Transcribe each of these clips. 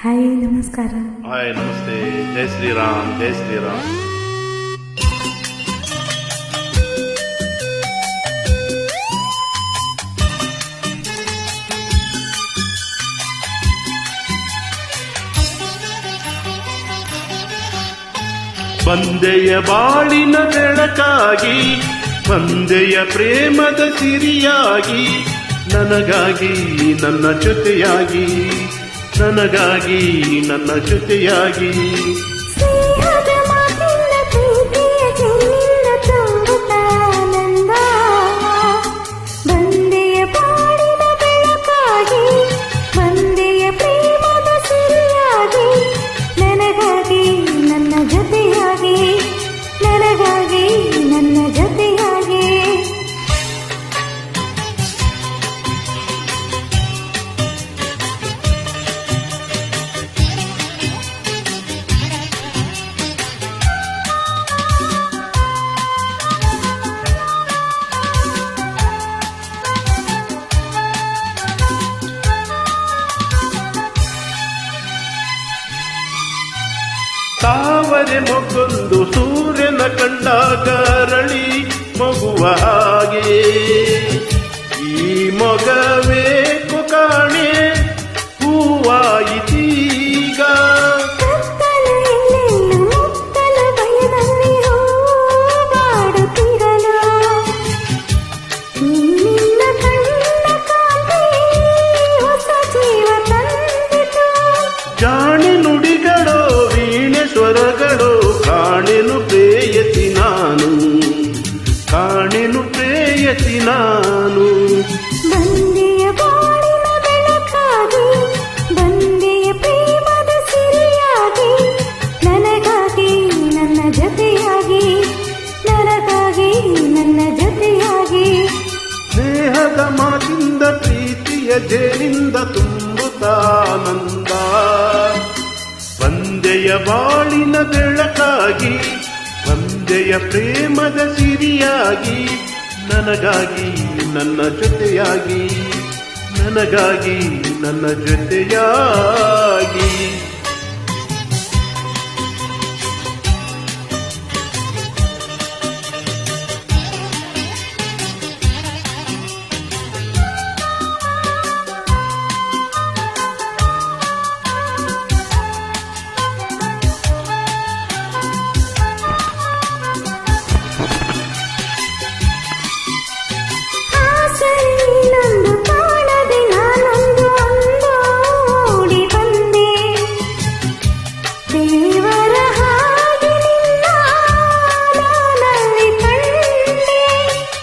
Hi ನಮಸ್ಕಾರ. Hi ನಮಸ್ತೆ. ಜೈ ಶ್ರೀರಾಮ್, ಜೈ ಶ್ರೀರಾಮ್. ಬಂದೆಯ ಬಾಳಿನ ಬೆಳಕಾಗಿ, ಬಂದೆಯ ಪ್ರೇಮದ ಸಿರಿಯಾಗಿ, ನನಗಾಗಿ ನನ್ನ ಜೊತೆಯಾಗಿ, ನನಗಾಗಿ ನನ್ನ ಜೊತೆಯಾಗಿ. ತಾವರೆ ಮೊಗ್ಗೊಂದು ಸೂರ್ಯನ ಕಂಡಾಗ ಅರಳಿ ಮಗುವ ಹಾಗೆ, ಈ ಮೊಗಬೇಕು ಕಾಣೆ ಹೂವಾಯಿತೀಗ. ಜಾಣೆ ನುಡಿಗಳೋ ವೀಣೆ ಸ್ವರಗಳು, ಕಾಣೆನು ಪ್ರೇಯಸಿ ನಾನು, ಕಾಣೆನು ಪ್ರೇಯಸಿ ನಾನು. ಬಂದೆಯ ಬಾಳಿನ ಬೆಳಕಾಗಿ, ಬಂದೆಯ ಪ್ರೇಮದ ಸಿರಿಯಾಗಿ, ನನಗಾಗಿ ನನ್ನ ಜೊತೆಯಾಗಿ, ನನಗಾಗಿ ನನ್ನ ಜೊತೆಯಾಗಿ. ಸ್ನೇಹದ ಮಾತಿಂದ ಪ್ರೀತಿಯ ಜೇನಿಂದ ತುಂಬುತ್ತಾನಂದ. ಬಂದೆಯ ಬಾಳಿನ ಬೆಳಕಾಗಿ, ಬಂದೆಯ ಪ್ರೇಮದ ಸಿರಿಯಾಗಿ, ನನಗಾಗಿ ನನ್ನ ಜೊತೆಯಾಗಿ, ನನಗಾಗಿ ನನ್ನ ಜೊತೆಯಾಗಿ.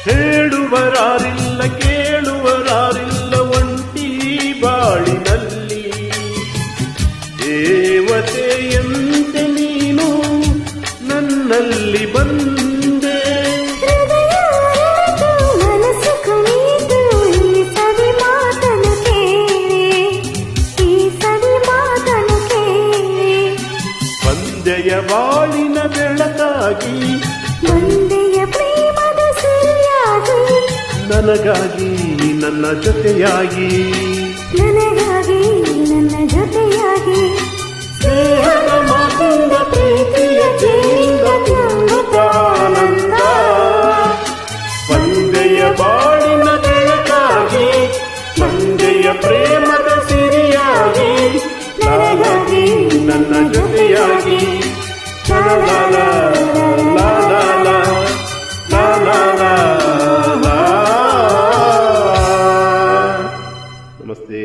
ಹೇಳುವರಾರಿಲ್ಲ ಕೇಳುವರಾರಿಲ್ಲ ಒಂಟಿ ಬಾಳಿನಲ್ಲಿ, ದೇವತೆಯಂತೆ ನೀನು ನನ್ನಲ್ಲಿ ಬಂದೆ. ಮನಸ್ಸು ಕುಣಿದು ಈ ಸವಿ ಮಾತನು ಕೇಳಿ, ಈ ಸವಿ ಮಾತನು ಕೇಳಿ. ಬಂದೆಯ ಬಾಳಿನ ಬೆಳಕಾಗಿ, ಬಂದೆಯ ಪ್ರೇಮದ ಸಿರಿಯಾಗಿ, ನನಗಾಗಿ ನನ್ನ ಜೊತೆಯಾಗಿ, ನನಗಾಗಿ ನನ್ನ ಜೊತೆಯಾಗಿ. ಸ್ನೇಹದ ಮಾತಿಂದ ಪ್ರೀತಿಯ ಜೇನಿಂದ ತುಂಬುತ್ತಾನಂದ. ಬಂದೆಯ ಬಾಳಿನ ಬೆಳಕಾಗಿ, ಬಂದೆಯ ಪ್ರೇಮದ ಸಿರಿಯಾಗಿ, ನನಗಾಗಿ ನನ್ನ ಜೊತೆಯಾಗಿ. ಲಾಲಾಲ, ಲಾಲಾಲ, ಲಾಲಾಲ, ಲಾ. ನಮಸ್ತೆ.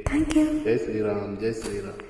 Thank you. ಜೈ ಶ್ರೀರಾಮ್, ಜೈ ಶ್ರೀರಾಮ್.